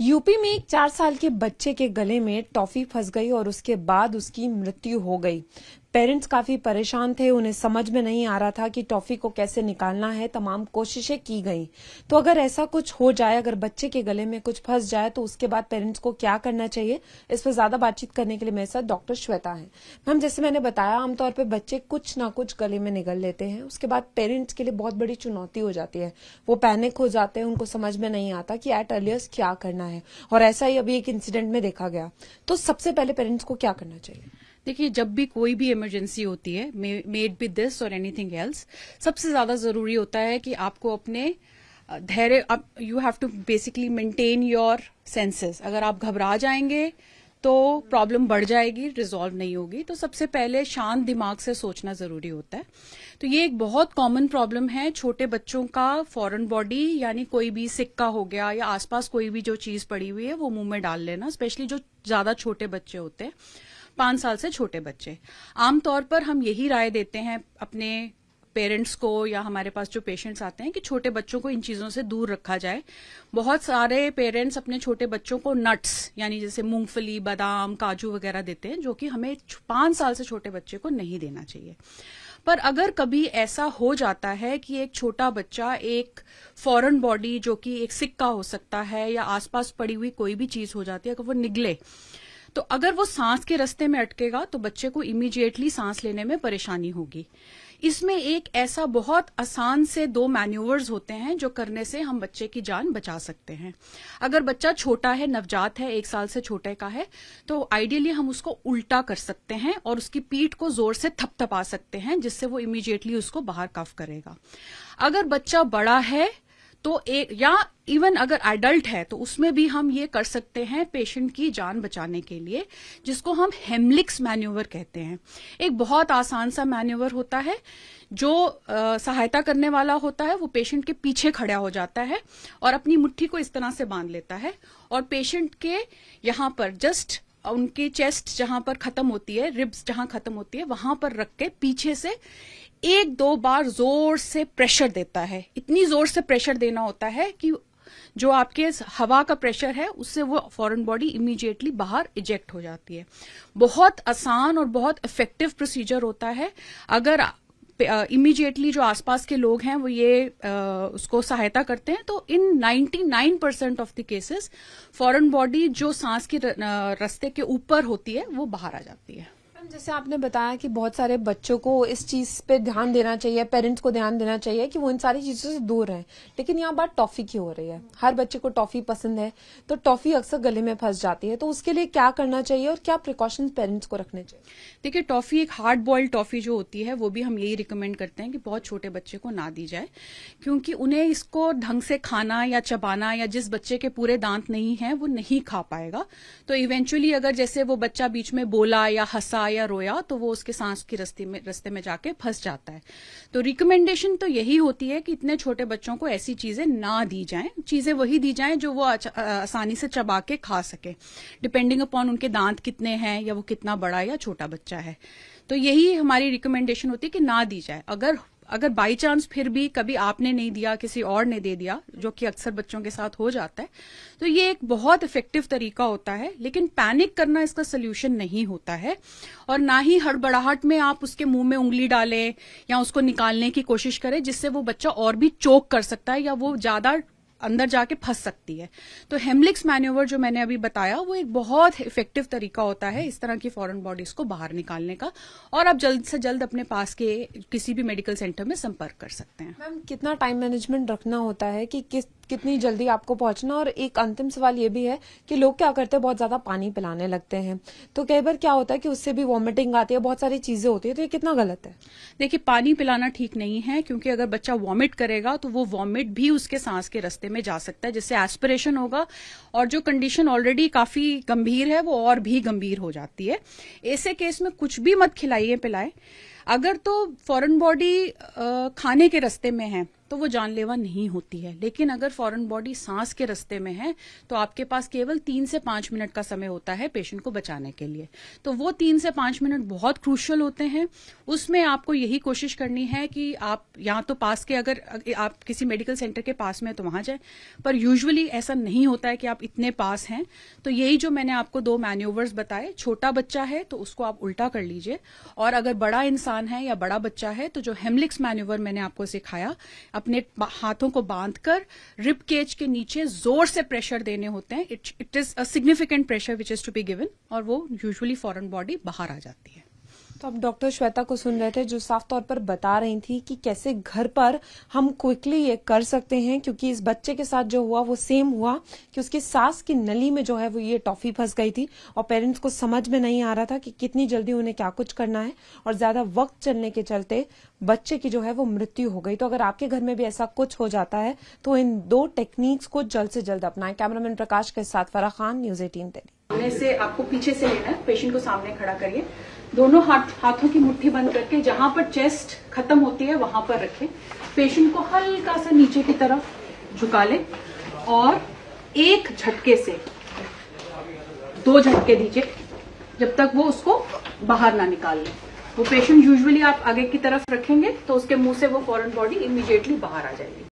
UP में एक 4 साल के बच्चे के गले में टॉफी फंस गई और उसके बाद उसकी मृत्यु हो गई। पेरेंट्स काफी परेशान थे, उन्हें समझ में नहीं आ रहा था कि टॉफी को कैसे निकालना है। तमाम कोशिशें की गई। तो अगर ऐसा कुछ हो जाए, अगर बच्चे के गले में कुछ फंस जाए तो उसके बाद पेरेंट्स को क्या करना चाहिए, इस पर ज्यादा बातचीत करने के लिए मेरे साथ डॉक्टर श्वेता है। मैम, जैसे मैंने बताया, आमतौर पर बच्चे कुछ ना कुछ गले में निगल लेते हैं, उसके बाद पेरेंट्स के लिए बहुत बड़ी चुनौती हो जाती है। वो पैनिक हो जाते हैं, उनको समझ में नहीं आता कि एट अर्लियस्ट क्या करना है। और ऐसा ही अभी एक इंसिडेंट में देखा गया। तो सबसे पहले पेरेंट्स को क्या करना चाहिए? देखिए, जब भी कोई भी इमरजेंसी होती है, मेड बी दिस और एनीथिंग एल्स, सबसे ज्यादा जरूरी होता है कि आपको अपने धैर्य, you have to basically maintain your senses. अगर आप घबरा जाएंगे तो प्रॉब्लम बढ़ जाएगी, रिजॉल्व नहीं होगी। तो सबसे पहले शांत दिमाग से सोचना जरूरी होता है। तो ये एक बहुत कॉमन प्रॉब्लम है छोटे बच्चों का। फॉरेन बॉडी यानी कोई भी सिक्का हो गया या आसपास कोई भी जो चीज पड़ी हुई है वो मुंह में डाल लेना, स्पेशली जो ज्यादा छोटे बच्चे होते हैं, 5 साल से छोटे बच्चे। आमतौर पर हम यही राय देते हैं अपने पेरेंट्स को या हमारे पास जो पेशेंट्स आते हैं कि छोटे बच्चों को इन चीजों से दूर रखा जाए। बहुत सारे पेरेंट्स अपने छोटे बच्चों को नट्स यानी जैसे मूंगफली, बादाम, काजू वगैरह देते हैं, जो कि हमें 5 साल से छोटे बच्चे को नहीं देना चाहिए। पर अगर कभी ऐसा हो जाता है कि एक छोटा बच्चा एक फॉरेन बॉडी, जो कि एक सिक्का हो सकता है या आसपास पड़ी हुई कोई भी चीज हो जाती है, अगर वो निगले, तो अगर वो सांस के रास्ते में अटकेगा तो बच्चे को इमीडिएटली सांस लेने में परेशानी होगी। इसमें एक ऐसा बहुत आसान से 2 मैन्यूवर्स होते हैं जो करने से हम बच्चे की जान बचा सकते हैं। अगर बच्चा छोटा है, नवजात है, 1 साल से छोटे का है, तो आइडियली हम उसको उल्टा कर सकते हैं और उसकी पीठ को जोर से थपथपा सकते हैं, जिससे वो इमीडिएटली उसको बाहर कफ करेगा। अगर बच्चा बड़ा है तो या इवन अगर एडल्ट है तो उसमें भी हम ये कर सकते हैं पेशेंट की जान बचाने के लिए, जिसको हम हेमलिक्स मैन्यूवर कहते हैं। एक बहुत आसान सा मैन्यूवर होता है। जो सहायता करने वाला होता है वो पेशेंट के पीछे खड़ा हो जाता है और अपनी मुट्ठी को इस तरह से बांध लेता है और पेशेंट के यहां पर जस्ट उनकी चेस्ट जहां पर खत्म होती है, रिब्स जहां खत्म होती है, वहां पर रख के पीछे से 1-2 बार जोर से प्रेशर देता है। इतनी जोर से प्रेशर देना होता है कि जो आपके हवा का प्रेशर है उससे वो फॉरेन बॉडी इमीडिएटली बाहर इजेक्ट हो जाती है। बहुत आसान और बहुत इफेक्टिव प्रोसीजर होता है। अगर इमीडिएटली जो आसपास के लोग हैं वो ये उसको सहायता करते हैं तो इन 99% of the cases foreign body जो सांस के रास्ते के ऊपर होती है वो बाहर आ जाती है। जैसे आपने बताया कि बहुत सारे बच्चों को इस चीज पे ध्यान देना चाहिए, पेरेंट्स को ध्यान देना चाहिए कि वो इन सारी चीजों से दूर रहें, लेकिन यहाँ बात टॉफी की हो रही है। हर बच्चे को टॉफी पसंद है, तो टॉफी अक्सर गले में फंस जाती है। तो उसके लिए क्या करना चाहिए और क्या प्रिकॉशंस पेरेंट्स को रखने चाहिए? देखिए, टॉफी एक हार्ड बॉइल्ड टॉफी जो होती है वो भी हम यही रिकमेंड करते हैं कि बहुत छोटे बच्चे को ना दी जाए, क्योंकि उन्हें इसको ढंग से खाना या चबाना, या जिस बच्चे के पूरे दांत नहीं है वो नहीं खा पाएगा। तो इवेंचुअली अगर जैसे वो बच्चा बीच में बोला या हंसा या रोया तो वो उसके सांस के रास्ते में जाके फंस जाता है। तो रिकमेंडेशन तो यही होती है कि इतने छोटे बच्चों को ऐसी चीजें ना दी जाएं। चीजें वही दी जाएं जो वो आसानी से चबा के खा सके, डिपेंडिंग अपॉन उनके दांत कितने हैं या वो कितना बड़ा या छोटा बच्चा है। तो यही हमारी रिकमेंडेशन होती है कि ना दी जाए। अगर बाई चांस फिर भी कभी आपने नहीं दिया, किसी और ने दे दिया, जो कि अक्सर बच्चों के साथ हो जाता है, तो ये एक बहुत इफेक्टिव तरीका होता है। लेकिन पैनिक करना इसका सोल्यूशन नहीं होता है, और ना ही हड़बड़ाहट में आप उसके मुंह में उंगली डालें या उसको निकालने की कोशिश करें, जिससे वो बच्चा और भी चोक कर सकता है या वो ज्यादा अंदर जाके फंस सकती है। तो हेमलिक्स मैन्यूवर जो मैंने अभी बताया वो एक बहुत इफेक्टिव तरीका होता है इस तरह की फॉरेन बॉडीज को बाहर निकालने का, और आप जल्द से जल्द अपने पास के किसी भी मेडिकल सेंटर में संपर्क कर सकते हैं। मैम, कितना टाइम मैनेजमेंट रखना होता है कि कितनी जल्दी आपको पहुंचना? और एक अंतिम सवाल ये भी है कि लोग क्या करते हैं, बहुत ज्यादा पानी पिलाने लगते हैं, तो कई बार क्या होता है कि उससे भी वॉमिटिंग आती है, बहुत सारी चीजें होती है, तो ये कितना गलत है? देखिए, पानी पिलाना ठीक नहीं है, क्योंकि अगर बच्चा वॉमिट करेगा तो वो वॉमिट भी उसके सांस के रास्ते में जा सकता है, जिससे एस्पिरेशन होगा और जो कंडीशन ऑलरेडी काफी गंभीर है वो और भी गंभीर हो जाती है। ऐसे केस में कुछ भी मत खिलाइए पिलाए। अगर तो फॉरेन बॉडी खाने के रास्ते में है तो वो जानलेवा नहीं होती है, लेकिन अगर फॉरेन बॉडी सांस के रास्ते में है तो आपके पास केवल 3 से 5 मिनट का समय होता है पेशेंट को बचाने के लिए। तो वो 3 से 5 मिनट बहुत क्रूशियल होते हैं। उसमें आपको यही कोशिश करनी है कि आप यहाँ तो पास के, अगर आप किसी मेडिकल सेंटर के पास में है तो वहां जाए, पर यूजुअली ऐसा नहीं होता है कि आप इतने पास हैं। तो यही जो मैंने आपको 2 मैन्यूवर्स बताए, छोटा बच्चा है तो उसको आप उल्टा कर लीजिए, और अगर बड़ा इंसान है या बड़ा बच्चा है तो जो हेमलिक्स मैन्यूवर मैंने आपको सिखाया, अपने हाथों को बांधकर रिब केज के नीचे जोर से प्रेशर देने होते हैं। It is a significant pressure which is to be given, और वो यूजुअली फॉरेन बॉडी बाहर आ जाती है। तो अब डॉक्टर श्वेता को सुन रहे थे जो साफ तौर पर बता रही थी कि कैसे घर पर हम क्विकली ये कर सकते हैं, क्योंकि इस बच्चे के साथ जो हुआ वो सेम हुआ कि उसकी सांस की नली में जो है वो ये टॉफी फंस गई थी, और पेरेंट्स को समझ में नहीं आ रहा था कि कितनी जल्दी उन्हें क्या कुछ करना है, और ज्यादा वक्त चलने के चलते बच्चे की जो है वो मृत्यु हो गई। तो अगर आपके घर में भी ऐसा कुछ हो जाता है तो इन 2 टेक्निक्स को जल्द से जल्द अपनाएं। कैमरामैन प्रकाश के साथ फराह खान, न्यूज़ 18 दिल्ली। सामने से आपको पीछे से लेना है, पेशेंट को सामने खड़ा करिए, दोनों हाथों की मुट्ठी बंद करके जहां पर चेस्ट खत्म होती है वहां पर रखें। पेशेंट को हल्का सा नीचे की तरफ झुका लें और एक झटके से 2 झटके दीजिए जब तक वो उसको बाहर ना निकाल ले। वो पेशेंट यूजुअली आप आगे की तरफ रखेंगे तो उसके मुंह से वो फॉरेन बॉडी इमीडिएटली बाहर आ जाएगी।